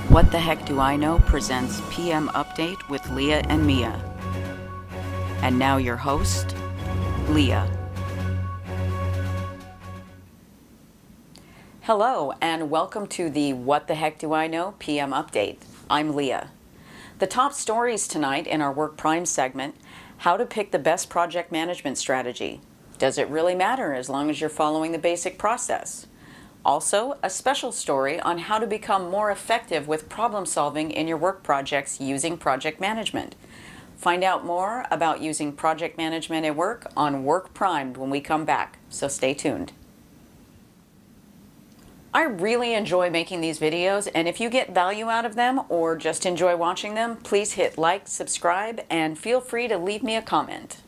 What the Heck Do I Know presents PM Update with Leah and Mia. And now your host, Leah. Hello, and welcome to the What the Heck Do I Know PM Update. I'm Leah. The top stories tonight in our Work Prime segment: how to pick the best project management strategy. Does it really matter as long as you're following the basic process? Also, a special story on how to become more effective with problem solving in your work projects using project management. Find out more about using project management at work on Work Primed when we come back, so stay tuned. I really enjoy making these videos, and if you get value out of them or just enjoy watching them, please hit like, subscribe, and feel free to leave me a comment.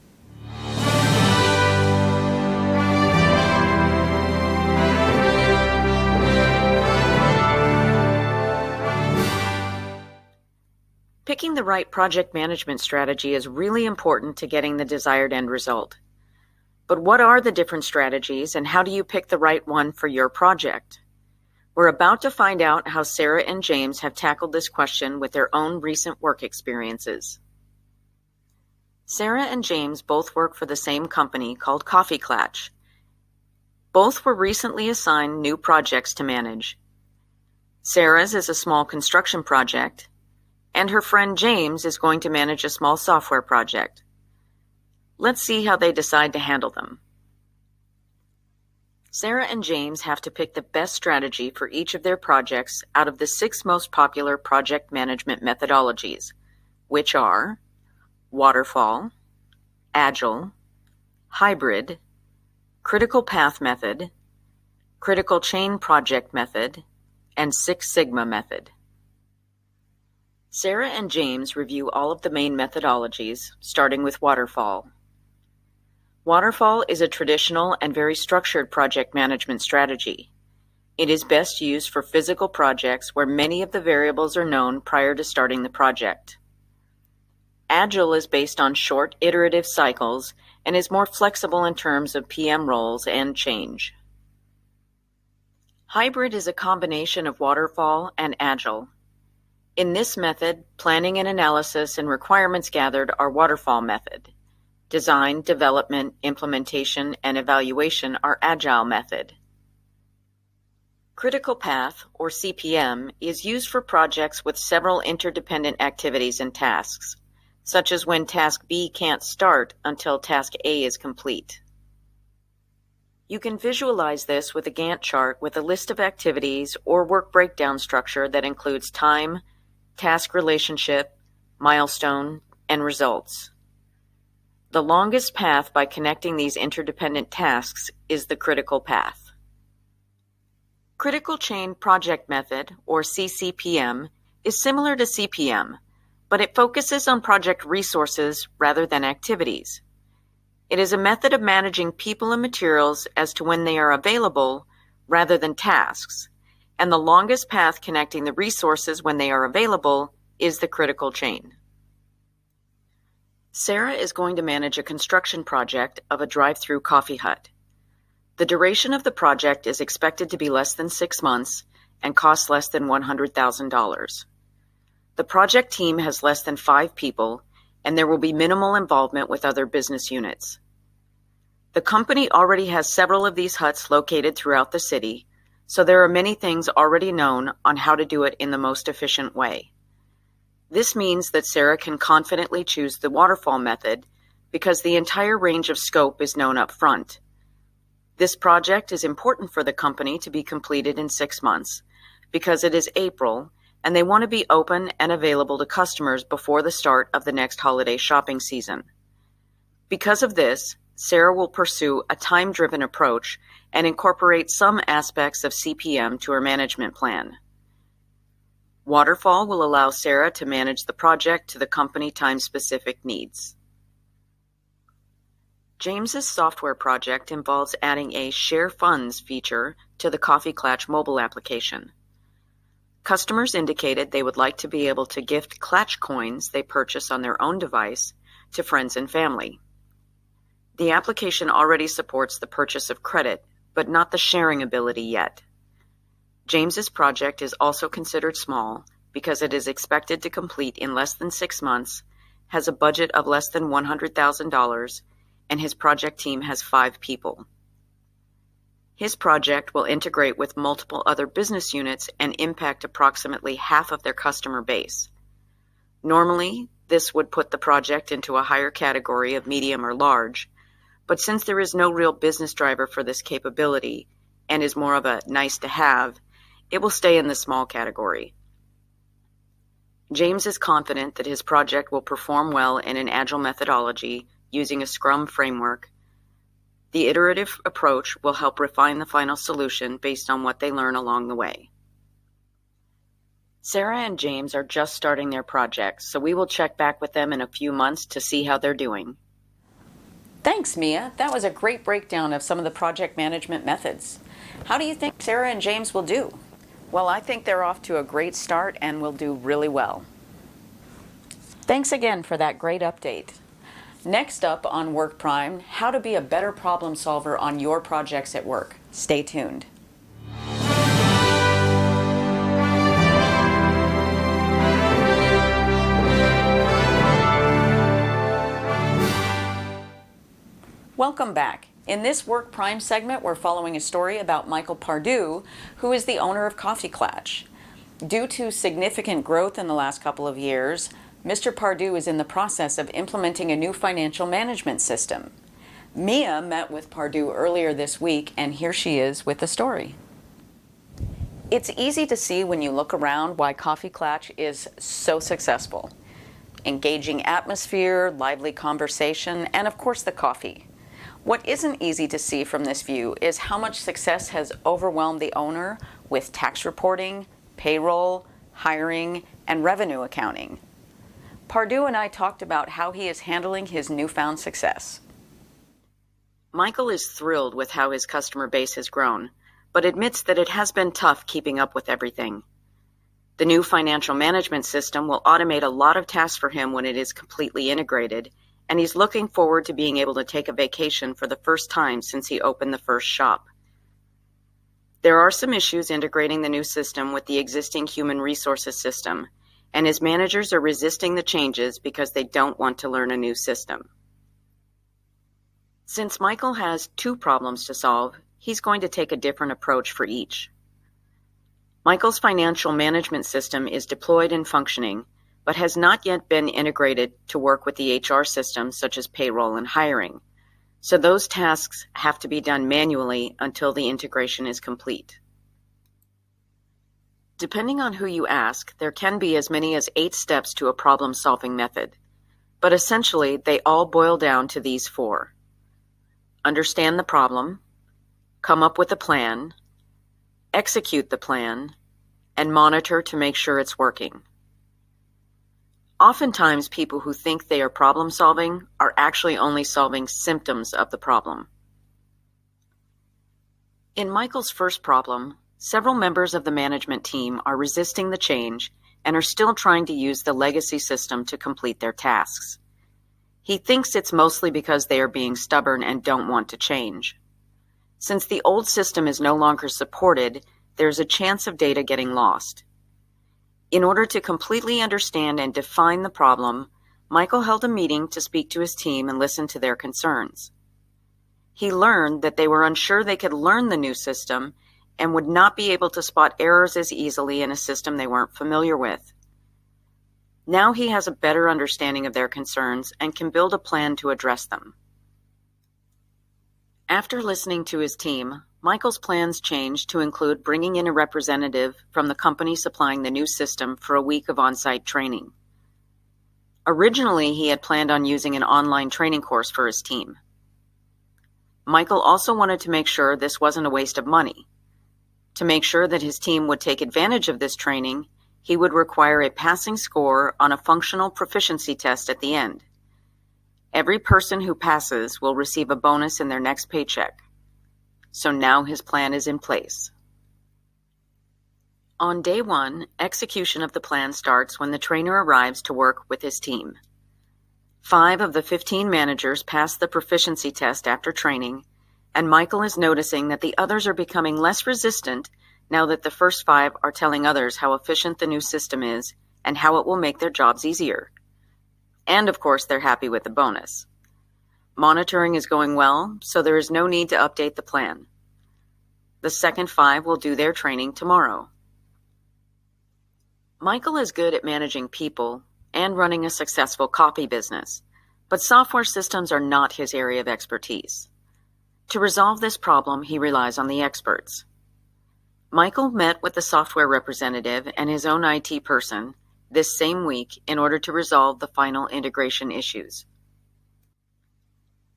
Picking the right project management strategy is really important to getting the desired end result. But what are the different strategies, and how do you pick the right one for your project? We're about to find out how Sarah and James have tackled this question with their own recent work experiences. Sarah and James both work for the same company called Coffee Klatch. Both were recently assigned new projects to manage. Sarah's is a small construction project, and her friend James is going to manage a small software project. Let's see how they decide to handle them. Sarah and James have to pick the best strategy for each of their projects out of the 6 most popular project management methodologies, which are Waterfall, Agile, Hybrid, Critical Path Method, Critical Chain Project Method, and Six Sigma Method. Sarah and James review all of the main methodologies, starting with Waterfall. Waterfall is a traditional and very structured project management strategy. It is best used for physical projects where many of the variables are known prior to starting the project. Agile is based on short iterative cycles and is more flexible in terms of PM roles and change. Hybrid is a combination of Waterfall and Agile. In this method, planning and analysis and requirements gathered are Waterfall method. Design, development, implementation, and evaluation are Agile method. Critical Path, or CPM, is used for projects with several interdependent activities and tasks, such as when task B can't start until task A is complete. You can visualize this with a Gantt chart with a list of activities or work breakdown structure that includes time, task relationship, milestone, and results. The longest path by connecting these interdependent tasks is the critical path. Critical Chain Project Method, or CCPM, is similar to CPM, but it focuses on project resources rather than activities. It is a method of managing people and materials as to when they are available rather than tasks, and the longest path connecting the resources when they are available is the critical chain. Sarah is going to manage a construction project of a drive-through coffee hut. The duration of the project is expected to be less than 6 months and cost less than $100,000. The project team has less than 5 people, and there will be minimal involvement with other business units. The company already has several of these huts located throughout the city, so there are many things already known on how to do it in the most efficient way. This means that Sarah can confidently choose the waterfall method because the entire range of scope is known up front. This project is important for the company to be completed in 6 months because it is April and they want to be open and available to customers before the start of the next holiday shopping season. Because of this, Sarah will pursue a time-driven approach and incorporate some aspects of CPM to her management plan. Waterfall will allow Sarah to manage the project to the company time-specific needs. James's software project involves adding a Share Funds feature to the Coffee Klatch mobile application. Customers indicated they would like to be able to gift Klatch coins they purchase on their own device to friends and family. The application already supports the purchase of credit, but not the sharing ability yet. James's project is also considered small because it is expected to complete in less than 6 months, has a budget of less than $100,000, and his project team has 5 people. His project will integrate with multiple other business units and impact approximately half of their customer base. Normally, this would put the project into a higher category of medium or large, but since there is no real business driver for this capability and is more of a nice to have, it will stay in the small category. James is confident that his project will perform well in an agile methodology using a Scrum framework. The iterative approach will help refine the final solution based on what they learn along the way. Sarah and James are just starting their projects, so we will check back with them in a few months to see how they're doing. Thanks, Mia. That was a great breakdown of some of the project management methods. How do you think Sarah and James will do? Well, I think they're off to a great start and will do really well. Thanks again for that great update. Next up on Work Prime, how to be a better problem solver on your projects at work. Stay tuned. Welcome back. In this Work Prime segment, we're following a story about Michael Pardue, who is the owner of Coffee Klatch. Due to significant growth in the last couple of years, Mr. Pardue is in the process of implementing a new financial management system. Mia met with Pardue earlier this week, and here she is with the story. It's easy to see when you look around why Coffee Klatch is so successful. Engaging atmosphere, lively conversation, and of course the coffee. What isn't easy to see from this view is how much success has overwhelmed the owner with tax reporting, payroll, hiring, and revenue accounting. Pardue and I talked about how he is handling his newfound success. Michael is thrilled with how his customer base has grown, but admits that it has been tough keeping up with everything. The new financial management system will automate a lot of tasks for him when it is completely integrated, and he's looking forward to being able to take a vacation for the first time since he opened the first shop. There are some issues integrating the new system with the existing human resources system, and his managers are resisting the changes because they don't want to learn a new system. Since Michael has 2 problems to solve, he's going to take a different approach for each. Michael's financial management system is deployed and functioning, but has not yet been integrated to work with the HR systems such as payroll and hiring. So those tasks have to be done manually until the integration is complete. Depending on who you ask, there can be as many as 8 steps to a problem-solving method, but essentially they all boil down to these 4. Understand the problem, come up with a plan, execute the plan, and monitor to make sure it's working. Oftentimes, people who think they are problem solving are actually only solving symptoms of the problem. In Michael's first problem, several members of the management team are resisting the change and are still trying to use the legacy system to complete their tasks. He thinks it's mostly because they are being stubborn and don't want to change. Since the old system is no longer supported, there's a chance of data getting lost. In order to completely understand and define the problem, Michael held a meeting to speak to his team and listen to their concerns. He learned that they were unsure they could learn the new system and would not be able to spot errors as easily in a system they weren't familiar with. Now he has a better understanding of their concerns and can build a plan to address them. After listening to his team, Michael's plans changed to include bringing in a representative from the company supplying the new system for a week of on-site training. Originally, he had planned on using an online training course for his team. Michael also wanted to make sure this wasn't a waste of money. To make sure that his team would take advantage of this training, he would require a passing score on a functional proficiency test at the end. Every person who passes will receive a bonus in their next paycheck. So now his plan is in place. On day 1, execution of the plan starts when the trainer arrives to work with his team. 5 of the 15 managers pass the proficiency test after training, and Michael is noticing that the others are becoming less resistant now that the first 5 are telling others how efficient the new system is and how it will make their jobs easier. And of course, they're happy with the bonus. Monitoring is going well, so there is no need to update the plan. The second 5 will do their training tomorrow. Michael is good at managing people and running a successful copy business, but software systems are not his area of expertise. To resolve this problem, he relies on the experts. Michael met with the software representative and his own IT person this same week in order to resolve the final integration issues.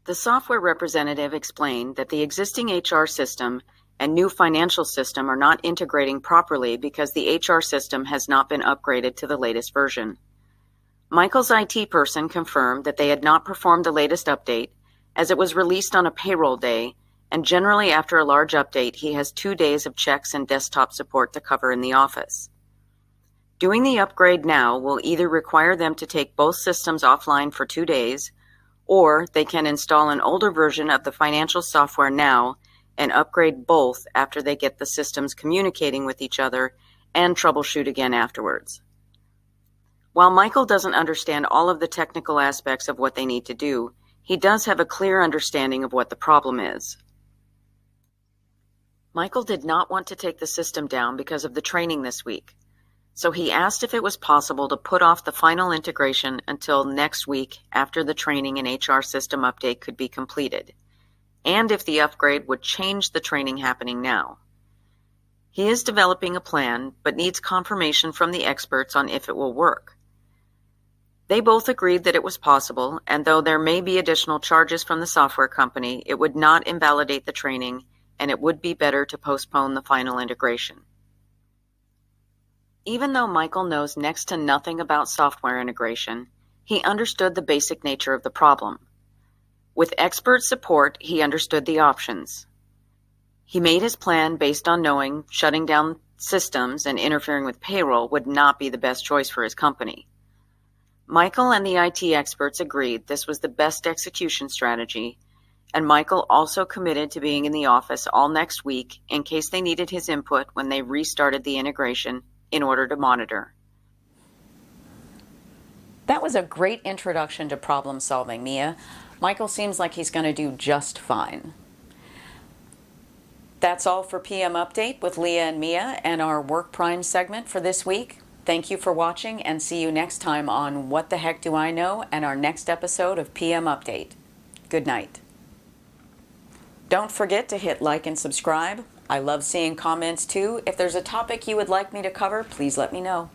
The software representative explained that the existing HR system and new financial system are not integrating properly because the HR system has not been upgraded to the latest version. Michael's IT person confirmed that they had not performed the latest update as it was released on a payroll day, and generally after a large update he has 2 days of checks and desktop support to cover in the office. Doing the upgrade now will either require them to take both systems offline for 2 days, or they can install an older version of the financial software now and upgrade both after they get the systems communicating with each other and troubleshoot again afterwards. While Michael doesn't understand all of the technical aspects of what they need to do, he does have a clear understanding of what the problem is. Michael did not want to take the system down because of the training this week, so he asked if it was possible to put off the final integration until next week after the training and HR system update could be completed, and if the upgrade would change the training happening now. He is developing a plan, but needs confirmation from the experts on if it will work. They both agreed that it was possible, and though there may be additional charges from the software company, it would not invalidate the training, and it would be better to postpone the final integration. Even though Michael knows next to nothing about software integration, he understood the basic nature of the problem. With expert support, he understood the options. He made his plan based on knowing shutting down systems and interfering with payroll would not be the best choice for his company. Michael and the IT experts agreed this was the best execution strategy, and Michael also committed to being in the office all next week in case they needed his input when they restarted the integration in order to monitor. That was a great introduction to problem solving, Mia. Michael seems like he's going to do just fine. That's all for PM Update with Leah and Mia and our Work Prime segment for this week. Thank you for watching, and see you next time on What the Heck Do I Know and our next episode of PM Update. Good night. Don't forget to hit like and subscribe. I love seeing comments too. If there's a topic you would like me to cover, please let me know.